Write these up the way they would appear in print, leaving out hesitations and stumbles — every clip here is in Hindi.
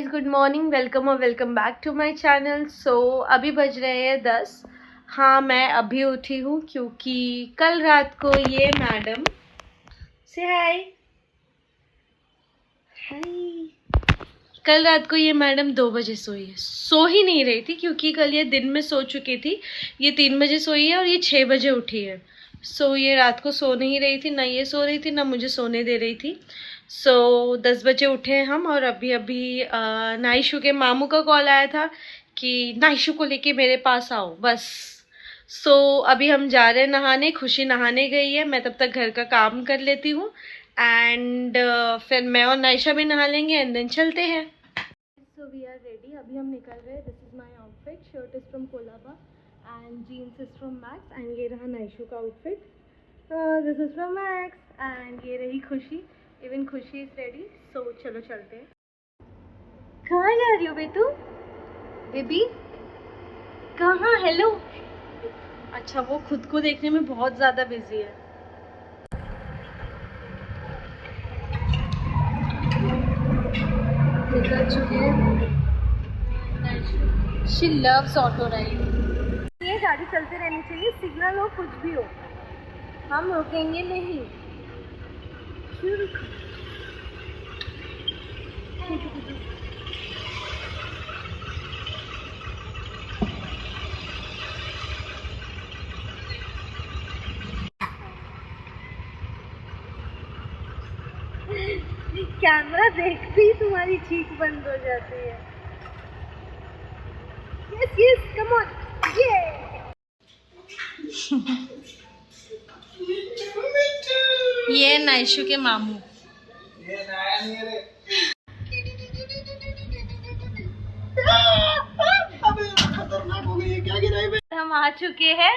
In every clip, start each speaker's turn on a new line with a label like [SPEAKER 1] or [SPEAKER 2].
[SPEAKER 1] गाइस, गुड मॉर्निंग, वेलकम और welcome back to my channel. अभी बज रहे हैं 10। हाँ, मैं अभी उठी हूँ क्योंकि कल रात को ये मैडम से हाय हाय कल रात को ये मैडम 2 बजे सोई है। सो ही नहीं रही थी क्योंकि कल ये दिन में सो चुकी थी। ये 3 बजे सोई है और ये 6 बजे उठी है। ये रात को सो नहीं रही थी, ना ये सो रही थी ना मुझे सोने दे रही थी। 10 बजे उठे हैं हम और अभी अभी नाइशू के मामू का कॉल आया था कि नाइशू को लेके मेरे पास आओ बस। अभी हम जा रहे हैं नहाने। खुशी नहाने गई है, मैं तब तक घर का काम कर लेती हूँ एंड फिर मैं और नाइशा भी नहा लेंगे एंड देन चलते हैं। वी आर रेडी, अभी हम निकल रहे हैं। This is my outfit, shirt is from Colaba and jeans is from Max and ये रहा नाइशू का outfit. This is from Max and ये रही खुशी। इवन खुशी इज रेडी। चलो चलते हैं। कहाँ जा रही हो बेटू? बेबी कहाँ? हेलो। अच्छा, वो खुद को देखने में बहुत ज़्यादा बिजी है। निकल चुके हैं। She loves auto ride. ये गाड़ी चलते रहनी चाहिए, सिग्नल हो कुछ भी हो, हम रुकेंगे नहीं। कैमरा देखते ही तुम्हारी चीख बंद हो जाती है। यस यस, कम ऑन, ये ये नाइशू के मामू। हम आ चुके हैं।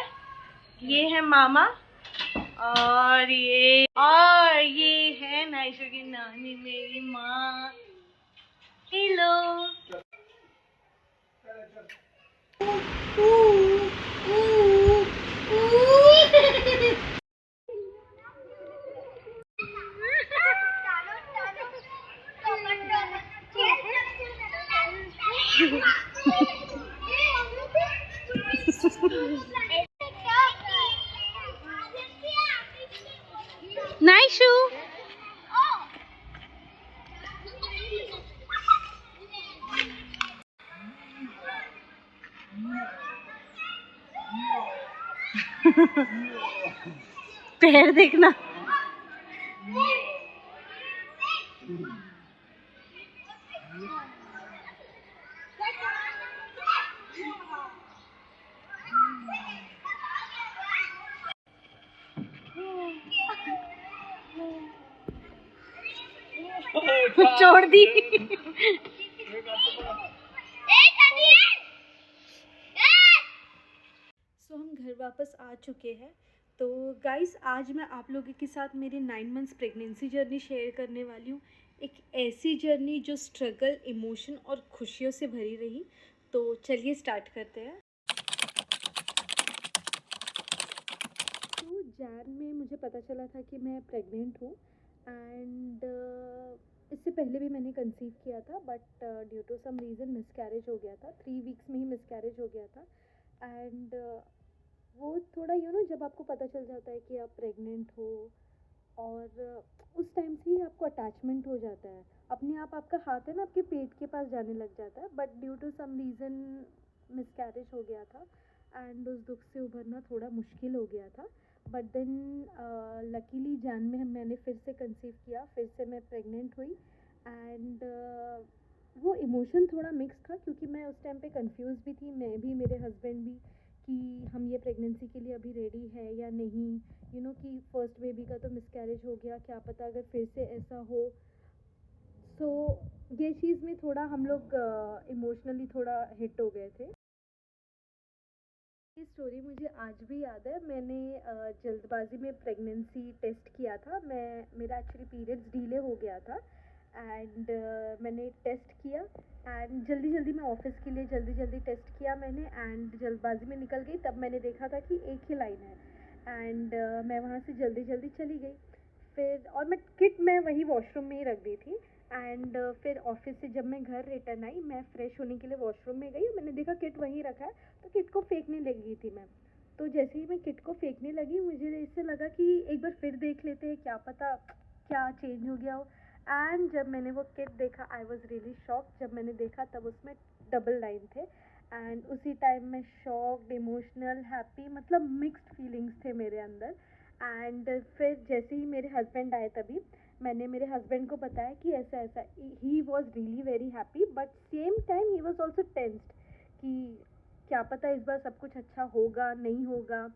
[SPEAKER 1] ये है मामा और ये है नाइशू की नानी, मेरी माँ। हेलो। नाइशू पैर देखना। छोड़ दी। हम घर वापस आ चुके हैं। तो गाइस, आज मैं आप लोगों के साथ मेरी 9 मंथ्स प्रेगनेंसी जर्नी शेयर करने वाली हूँ। एक ऐसी जर्नी जो स्ट्रगल, इमोशन और खुशियों से भरी रही। तो चलिए स्टार्ट करते हैं। तो जैन में मुझे पता चला था कि मैं प्रेग्नेंट हूँ एंड इससे पहले भी मैंने कंसीव किया था, but due to some reason miscarriage हो गया था। 3 वीक्स में ही मिसकैरेज हो गया था एंड वो थोड़ा जब आपको पता चल जाता है कि आप प्रेग्नेंट हो और उस टाइम से ही आपको अटैचमेंट हो जाता है। अपने आप आपका हाथ है ना आपके पेट के पास जाने लग जाता है, but due to some reason miscarriage हो गया था एंड उस दुख से उभरना थोड़ा मुश्किल हो गया था। बट देन लकीली जान में मैंने फिर से कंसीव किया, फिर से मैं प्रेग्नेंट हुई एंड वो इमोशन थोड़ा मिक्स था क्योंकि मैं उस टाइम पे कंफ्यूज भी थी, मैं भी, मेरे हस्बैंड भी, कि हम ये प्रेगनेंसी के लिए अभी रेडी है या नहीं। कि फर्स्ट बेबी का तो मिसकैरेज हो गया, क्या पता अगर फिर से ऐसा हो। ये चीज़ में थोड़ा हम लोग इमोशनली थोड़ा हिट हो गए थे। ये स्टोरी मुझे आज भी याद है। मैंने जल्दबाजी में प्रेगनेंसी टेस्ट किया था। मेरा एक्चुअली पीरियड्स डिले हो गया था एंड मैंने टेस्ट किया एंड जल्दी मैं ऑफिस के लिए जल्दी टेस्ट किया मैंने एंड जल्दबाजी में निकल गई। तब मैंने देखा था कि एक ही लाइन है एंड मैं वहाँ से जल्दी चली गई। फिर और मैं किट मैं वही वॉशरूम में ही रख दी थी एंड फिर ऑफिस से जब मैं घर रिटर्न आई, मैं फ़्रेश होने के लिए वॉशरूम में गई और मैंने देखा किट वहीं रखा है, तो किट को फेंकने लगी थी मैं। तो जैसे ही मैं किट को फेंकने लगी, मुझे इससे लगा कि एक बार फिर देख लेते हैं, क्या पता क्या चेंज हो गया हो। एंड जब मैंने वो किट देखा, आई वॉज़ रियली शॉक। जब मैंने देखा तब उसमें डबल 9 थे। एंड उसी टाइम में शॉक्ड, इमोशनल, हैप्पी, मतलब मिक्स्ड फीलिंग्स थे मेरे अंदर। एंड फिर जैसे ही मेरे हस्बैंड आए, तभी मैंने मेरे हस्बैंड को बताया कि ऐसा ऐसा। He was really very happy, but same time he was also tensed कि क्या पता इस बार सब कुछ अच्छा होगा नहीं होगा।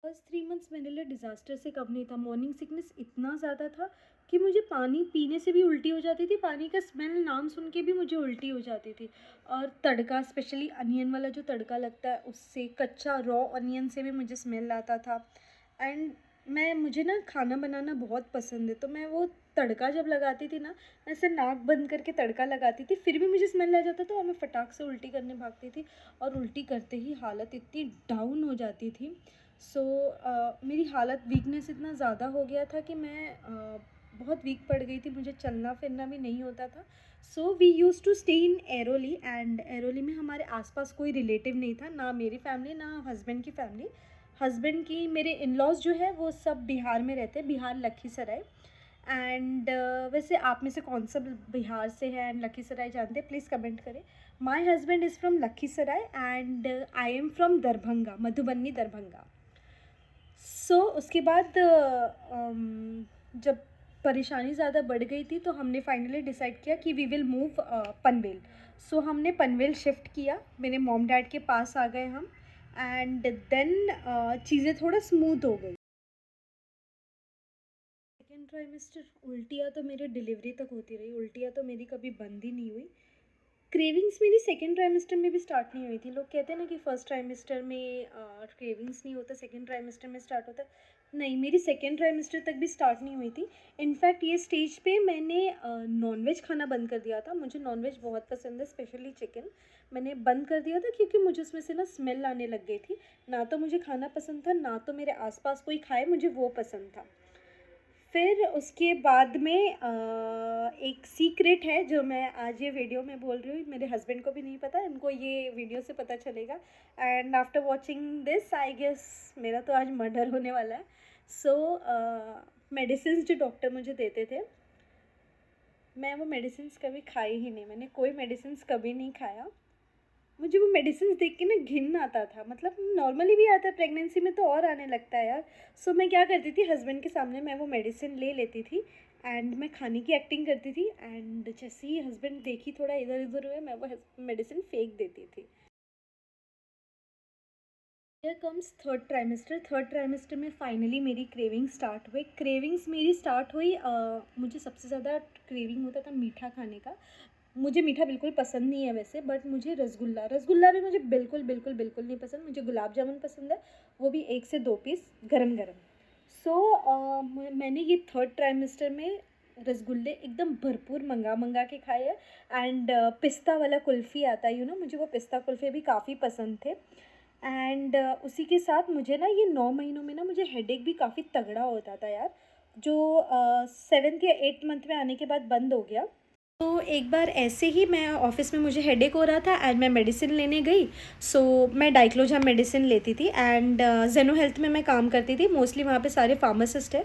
[SPEAKER 1] फर्स्ट 3 मंथ्स मेरे लिए डिज़ास्टर से कम नहीं था। मॉर्निंग सिकनेस इतना ज़्यादा था कि मुझे पानी पीने से भी उल्टी हो जाती थी, पानी का स्मेल नाम सुन के भी मुझे उल्टी हो जाती थी। और तड़का, स्पेशली अनियन वाला जो तड़का लगता है उससे, कच्चा रॉ अनियन से भी मुझे स्मेल आता था। एंड मुझे ना खाना बनाना बहुत पसंद है, तो मैं वो तड़का जब लगाती थी ना, ऐसे नाक बंद करके तड़का लगाती थी, फिर भी मुझे स्मेल आ जाता था और मैं फटाक से उल्टी करने भागती थी। और उल्टी करते ही हालत इतनी डाउन हो जाती थी। सो मेरी हालत, वीकनेस इतना ज़्यादा हो गया था कि मैं बहुत वीक पड़ गई थी, मुझे चलना फिरना भी नहीं होता था। So we use to stay in Airoli, and Airoli में हमारे आसपास कोई रिलेटिव नहीं था, ना मेरी फैमिली ना हस्बैंड की फैमिली। हस्बैंड की, मेरे इन लॉज जो है वो सब बिहार में रहते हैं, बिहार लखीसराय। एंड वैसे आप में से कौन सा बिहार से है एंड लखीसराय जानते हैं, प्लीज़ कमेंट करें। My husband is from Lakhisarai and I am from Darbhanga, Madhubani Darbhanga. उसके बाद जब परेशानी ज़्यादा बढ़ गई थी, तो हमने फाइनली डिसाइड किया कि वी विल मूव पनवेल। हमने पनवेल शिफ्ट किया, मेरे मॉम डैड के पास आ गए हम। एंड देन चीज़ें थोड़ा स्मूथ हो गई। सेकेंड ट्राइमेस्टर, उल्टियाँ तो मेरे डिलीवरी तक होती रही, उल्टियाँ तो मेरी कभी बंद ही नहीं हुई। क्रेविंग्स मेरी सेकेंड ट्राइमेस्टर में भी स्टार्ट नहीं हुई थी। लोग कहते हैं ना कि फर्स्ट ट्राइमेस्टर में क्रेविंग्स नहीं होता, सेकेंड ट्राइमेस्टर में स्टार्ट होता है। नहीं, मेरी सेकेंड ट्राइमेस्टर तक भी स्टार्ट नहीं हुई थी। इनफैक्ट ये स्टेज पे मैंने नॉनवेज खाना बंद कर दिया था। मुझे नॉनवेज बहुत पसंद है, स्पेशली चिकन। मैंने बंद कर दिया था क्योंकि मुझे उसमें से ना स्मेल आने लग गई थी। ना तो मुझे खाना पसंद था, ना तो मेरे आसपास कोई खाए, मुझे वो पसंद था। फिर उसके बाद में एक सीक्रेट है जो मैं आज ये वीडियो में बोल रही हूँ, मेरे हस्बैंड को भी नहीं पता, इनको ये वीडियो से पता चलेगा। And after watching this I guess मेरा तो आज मर्डर होने वाला है। मेडिसिन जो डॉक्टर मुझे देते थे, मैं वो मेडिसिन कभी खाई ही नहीं, मैंने कोई मेडिसिन कभी नहीं खाया। मुझे वो मेडिसिन देख के ना घिन आता था, मतलब नॉर्मली भी आता है, प्रेगनेंसी में तो और आने लगता है यार। मैं क्या करती थी, हस्बैंड के सामने मैं वो मेडिसिन ले लेती थी एंड मैं खाने की एक्टिंग करती थी। एंड जैसे ही हस्बैंड देखी थोड़ा इधर उधर हुए, मैं वो मेडिसिन फेंक देती थी। Here comes third trimester. Third trimester में फाइनली मेरी क्रेविंग स्टार्ट हुई। क्रेविंग्स मेरी स्टार्ट हुई, मुझे सबसे ज़्यादा क्रेविंग होता था मीठा खाने का। मुझे मीठा बिल्कुल पसंद नहीं है वैसे, बट मुझे रसगुल्ला रसगुल्ला भी मुझे बिल्कुल बिल्कुल बिल्कुल नहीं पसंद। मुझे गुलाब जामुन पसंद है, वो भी 1 से 2 पीस गरम गरम। मैंने ये थर्ड ट्राइमेस्टर में रसगुल्ले एकदम भरपूर मंगा मंगा के खाए हैं। एंड पिस्ता वाला कुल्फ़ी आता है, मुझे वो पिस्ता कुल्फ़ी भी काफ़ी पसंद थे। एंड उसी के साथ मुझे ना ये 9 महीनों में ना मुझे हेडेक भी काफ़ी तगड़ा होता था यार, जो 7th या 8th मंथ में आने के बाद बंद हो गया। तो एक बार ऐसे ही मैं ऑफ़िस में, मुझे हेडेक हो रहा था एंड मैं मेडिसिन लेने गई। मैं डाइक्लोज़ाम मेडिसिन लेती थी एंड ज़ेनो हेल्थ में मैं काम करती थी, मोस्टली वहाँ पे सारे फार्मासिस्ट हैं।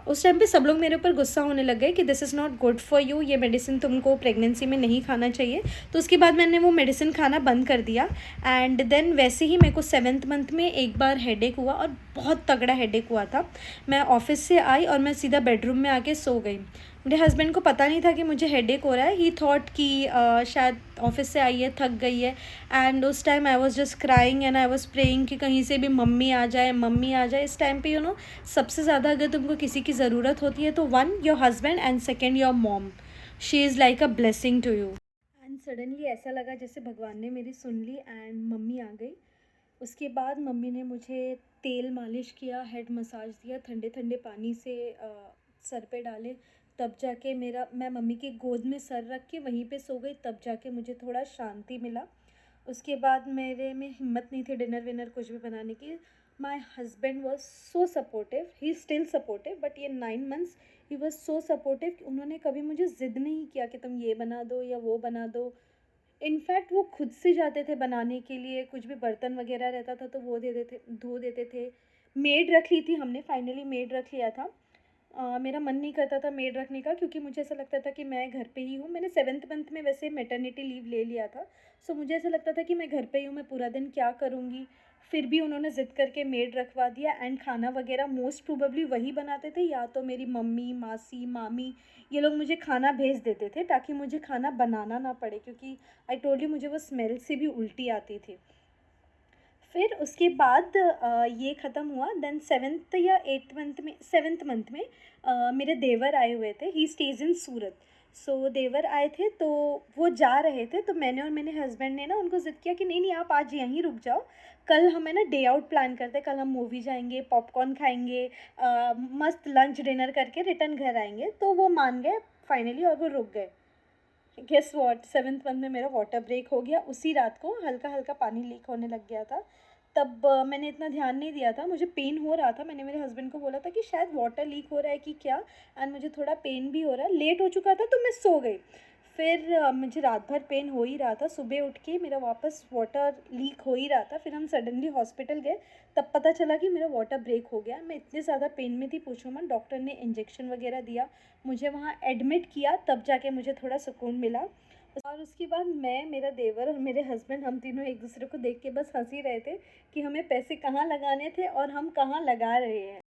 [SPEAKER 1] उस टाइम पे सब लोग मेरे ऊपर गुस्सा होने लग गए कि this is not good for you, ये मेडिसिन तुमको प्रेगनेंसी में नहीं खाना चाहिए। तो उसके बाद मैंने वो मेडिसिन खाना बंद कर दिया। एंड देन वैसे ही मेरे को 7th मंथ में एक बार हेडेक हुआ और बहुत तगड़ा हेडेक हुआ था। मैं ऑफ़िस से आई और मैं सीधा बेडरूम में आके सो गई। मेरे हस्बैंड को पता नहीं था कि मुझे हेडेक हो रहा है। ही थॉट कि शायद ऑफिस से आई है, थक गई है। एंड उस time I was just crying and I was praying कि कहीं से भी मम्मी आ जाए, मम्मी आ जाए। इस टाइम पे सबसे ज़्यादा अगर तुमको किसी की ज़रूरत होती है तो 1 your husband and 2nd your mom. She is like a blessing to you. And suddenly ऐसा लगा जैसे भगवान ने मेरी सुन ली एंड मम्मी आ गई। उसके बाद मम्मी ने मुझे तेल मालिश किया, हेड मसाज दिया, ठंडे ठंडे पानी से सर पे डाले। तब जाके मैं मम्मी की गोद में सर रख के वहीं पे सो गई, तब जाके मुझे थोड़ा शांति मिला। उसके बाद मेरे में हिम्मत नहीं थी डिनर विनर कुछ भी बनाने की। My husband was so supportive, he still supportive, but ये 9 months
[SPEAKER 2] he was so supportive कि उन्होंने कभी मुझे ज़िद नहीं किया कि तुम ये बना दो या वो बना दो। इनफैक्ट वो खुद से जाते थे बनाने के लिए, कुछ भी बर्तन वगैरह रहता था तो वो दे देते धो देते थे। मेड रख ली थी हमने, फाइनली मेड रख लिया था। मेरा मन नहीं करता था मेड रखने का, क्योंकि मुझे ऐसा लगता था कि मैं घर पे ही हूँ। मैंने 7th मंथ में वैसे मैटरनिटी लीव ले लिया था, सो मुझे ऐसा लगता था कि मैं घर पे ही हूँ, मैं पूरा दिन क्या करूँगी। फिर भी उन्होंने ज़िद करके मेड रखवा दिया, एंड खाना वगैरह मोस्ट प्रोबेबली वही बनाते थे, या तो मेरी मम्मी, मासी, मामी, ये लोग मुझे खाना भेज देते थे ताकि मुझे खाना बनाना ना पड़े, क्योंकि आई टोल्ड यू मुझे वो स्मेल से भी उल्टी आती थी। फिर उसके बाद ये ख़त्म हुआ। देन 7th या 8th मंथ में, 7th मंथ में मेरे देवर आए हुए थे। ही स्टेज इन सूरत। सो देवर आए थे तो वो जा रहे थे, तो मैंने और मेरे हस्बैंड ने ना उनको ज़िद किया कि नहीं नहीं आप आज यहीं रुक जाओ, कल हमें ना डे आउट प्लान करते हैं, कल हम मूवी जाएंगे, पॉपकॉर्न खाएंगे, मस्त लंच डिनर करके रिटर्न घर आएंगे। तो वो मान गए फाइनली और वो रुक गए। गेस व्हाट, 7th मंथ में मेरा वाटर ब्रेक हो गया। उसी रात को हल्का हल्का पानी लीक होने लग गया था। तब मैंने इतना ध्यान नहीं दिया था, मुझे पेन हो रहा था। मैंने मेरे हस्बैंड को बोला था कि शायद वाटर लीक हो रहा है कि क्या, एंड मुझे थोड़ा पेन भी हो रहा है। लेट हो चुका था तो मैं सो गई। फिर मुझे रात भर पेन हो ही रहा था, सुबह उठ के मेरा वापस वाटर लीक हो ही रहा था। फिर हम सडनली हॉस्पिटल गए, तब पता चला कि मेरा वाटर ब्रेक हो गया। मैं इतनी ज़्यादा पेन में थी, पूछो मत। डॉक्टर ने इंजेक्शन वगैरह दिया, मुझे वहाँ एडमिट किया, तब जाके मुझे थोड़ा सुकून मिला। और उसके बाद मैं, मेरा देवर और मेरे हस्बैंड, हम तीनों एक दूसरे को देख के बस हंस ही रहे थे कि हमें पैसे कहाँ लगाने थे और हम कहाँ लगा रहे हैं।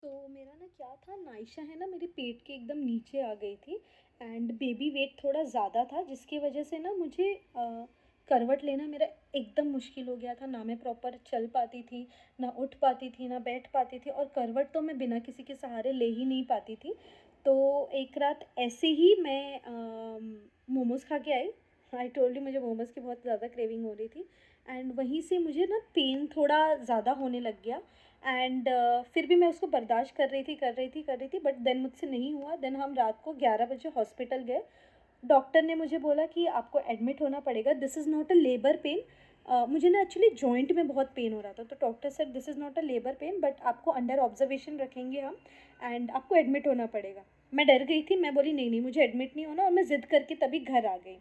[SPEAKER 2] तो मेरा ना क्या था, नाइशा है ना मेरे पेट के एकदम नीचे आ गई थी, एंड बेबी वेट थोड़ा ज़्यादा था, जिसकी वजह से ना मुझे करवट लेना मेरा एकदम मुश्किल हो गया था। ना मैं प्रॉपर चल पाती थी, ना उठ पाती थी, ना बैठ पाती थी, और करवट तो मैं बिना किसी के सहारे ले ही नहीं पाती थी। तो एक रात ऐसे ही मैं मोमोज़ खा के आई। आई टोल्ड यू मुझे मोमोज़ की बहुत ज़्यादा क्रेविंग हो रही थी, एंड वहीं से मुझे ना पेन थोड़ा ज़्यादा होने लग गया। एंड फिर भी मैं उसको बर्दाश्त कर रही थी, बट देन मुझसे नहीं हुआ। देन हम रात को 11 बजे हॉस्पिटल गए। डॉक्टर ने मुझे बोला कि आपको एडमिट होना पड़ेगा, this is not a labour pain. मुझे ना एक्चुअली जॉइंट में बहुत पेन हो रहा था, तो doctor said this is not a labour pain, but आपको अंडर ऑब्जर्वेशन रखेंगे हम, एंड आपको एडमिट होना पड़ेगा। मैं डर गई थी, मैं बोली नहीं नहीं मुझे एडमिट नहीं होना, और मैं ज़िद करके तभी घर आ गई।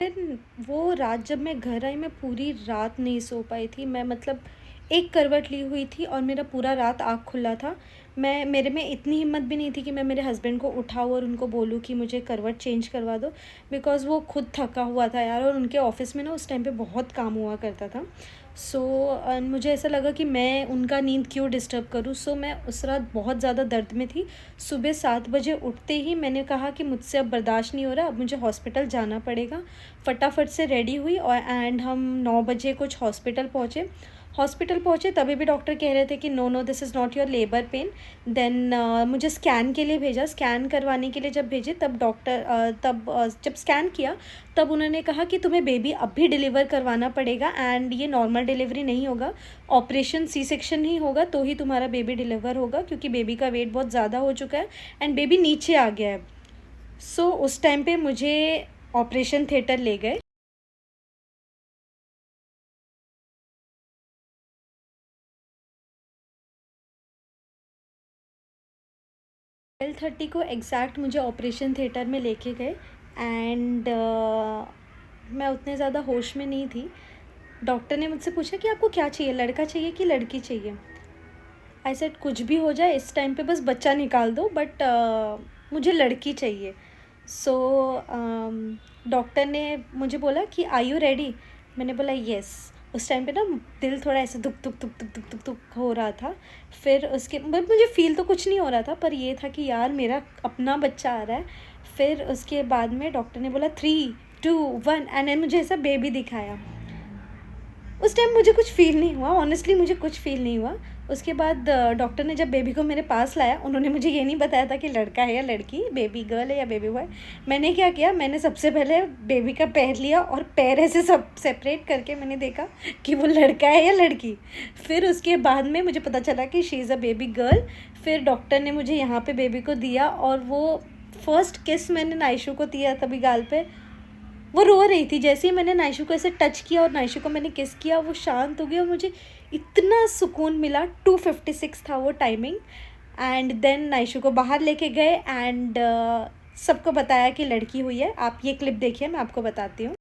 [SPEAKER 2] फिर वो रात जब मैं घर आई, मैं पूरी रात नहीं सो पाई थी। मैं मतलब एक करवट ली हुई थी और मेरा पूरा रात आँख खुला था। मेरे में इतनी हिम्मत भी नहीं थी कि मैं मेरे हस्बैंड को उठाऊँ और उनको बोलूँ कि मुझे करवट चेंज करवा दो, बिकॉज़ वो खुद थका हुआ था यार, और उनके ऑफ़िस में ना उस टाइम पे बहुत काम हुआ करता था। सो मुझे ऐसा लगा कि मैं उनका नींद क्यों डिस्टर्ब करूँ। सो मैं उस रात बहुत ज़्यादा दर्द में थी। सुबह 7 बजे उठते ही मैंने कहा कि मुझसे अब बर्दाश्त नहीं हो रहा, अब मुझे हॉस्पिटल जाना पड़ेगा। फटाफट से रेडी हुई और एंड हम 9 बजे कुछ हॉस्पिटल पहुँचे तभी भी डॉक्टर कह रहे थे कि no no this is not your labour pain. Then मुझे स्कैन के लिए भेजा। स्कैन करवाने के लिए जब भेजे, तब जब स्कैन किया तब उन्होंने कहा कि तुम्हें बेबी अब भी डिलीवर करवाना पड़ेगा, एंड ये नॉर्मल डिलीवरी नहीं होगा, ऑपरेशन सी सेक्शन ही होगा तो ही तुम्हारा बेबी डिलीवर होगा, क्योंकि बेबी का वेट बहुत ज़्यादा हो चुका है एंड बेबी नीचे आ गया है। सो उस टाइम पे मुझे ऑपरेशन थिएटर ले गए। 12:30 को एग्जैक्ट मुझे ऑपरेशन थिएटर में लेके गए, एंड मैं उतने ज़्यादा होश में नहीं थी। डॉक्टर ने मुझसे पूछा कि आपको क्या चाहिए, लड़का चाहिए कि लड़की चाहिए। आई सेड कुछ भी हो जाए इस टाइम पे, बस बच्चा निकाल दो, बट मुझे लड़की चाहिए। सो डॉक्टर ने मुझे बोला कि आर यू रेडी। मैंने बोला येस। उस टाइम पे ना दिल थोड़ा ऐसे दुख दुख दुख दुख दुख दुख दुख हो रहा था। फिर उसके बट मुझे फील तो कुछ नहीं हो रहा था, पर ये था कि यार मेरा अपना बच्चा आ रहा है। फिर उसके बाद में डॉक्टर ने बोला 3, 2, 1 एंड मुझे ऐसा बेबी दिखाया। उस टाइम मुझे कुछ फ़ील नहीं हुआ, ऑनेस्टली मुझे कुछ फ़ील नहीं हुआ। उसके बाद डॉक्टर ने जब बेबी को मेरे पास लाया, उन्होंने मुझे ये नहीं बताया था कि लड़का है या लड़की, बेबी गर्ल है या बेबी बॉय। मैंने क्या किया, मैंने सबसे पहले बेबी का पैर लिया और पैर ऐसे सब सेपरेट करके मैंने देखा कि वो लड़का है या लड़की। फिर उसके बाद में मुझे पता चला कि she is a baby girl. फिर डॉक्टर ने मुझे यहाँ पे बेबी को दिया, और वो फर्स्ट किस मैंने नाइशू को दिया तभी गाल पे। वो रो रही थी, जैसे ही मैंने नाइशू को ऐसे टच किया और नाइशू को मैंने किस किया, वो शांत हो गई और मुझे इतना सुकून मिला। 2:56 था वो टाइमिंग। एंड देन नाइशू को बाहर लेके गए एंड सबको बताया कि लड़की हुई है। आप ये क्लिप देखिए, मैं आपको बताती हूँ।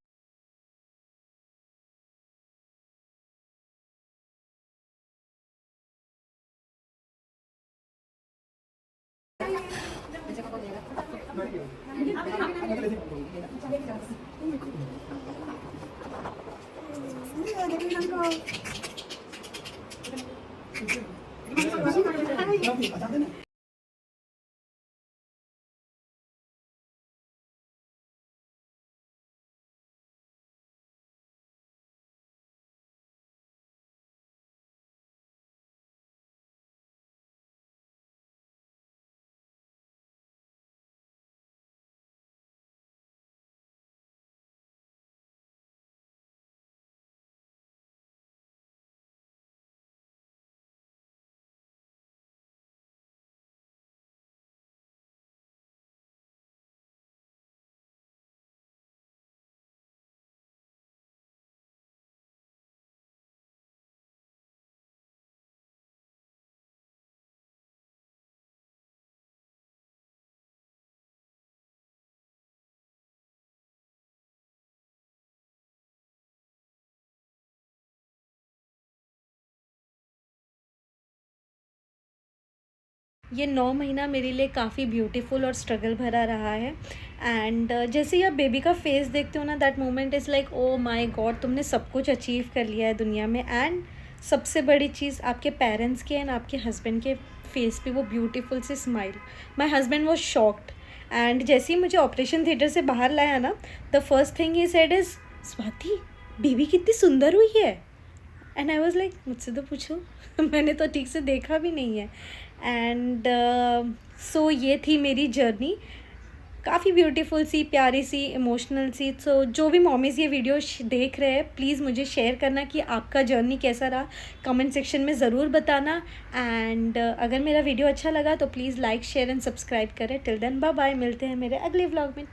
[SPEAKER 2] ये 9 महीना मेरे लिए काफ़ी ब्यूटीफुल और स्ट्रगल भरा रहा है। एंड जैसे ही आप बेबी का फेस देखते हो ना, that moment is like oh my God, तुमने सब कुछ अचीव कर लिया है दुनिया में। एंड सबसे बड़ी चीज़ आपके पेरेंट्स की एंड आपके हस्बैंड के फेस पे वो ब्यूटीफुल सी smile. My husband was shocked and जैसे ही मुझे ऑपरेशन थिएटर से बाहर लाया ना, द फर्स्ट थिंग ही सेड इज़, स्वाति बेबी कितनी सुंदर हुई है। एंड आई वॉज लाइक, मुझसे तो पूछो मैंने तो ठीक से देखा भी नहीं है। एंड सो ये थी मेरी जर्नी, काफ़ी ब्यूटीफुल सी, प्यारी सी, इमोशनल सी। सो जो भी मॉमीज़ ये वीडियो देख रहे हैं, प्लीज़ मुझे शेयर करना कि आपका जर्नी कैसा रहा, कमेंट सेक्शन में ज़रूर बताना। एंड अगर मेरा वीडियो अच्छा लगा तो please like, share and subscribe करें। टिल देन बाय बाय, मिलते हैं मेरे अगले व्लॉग में।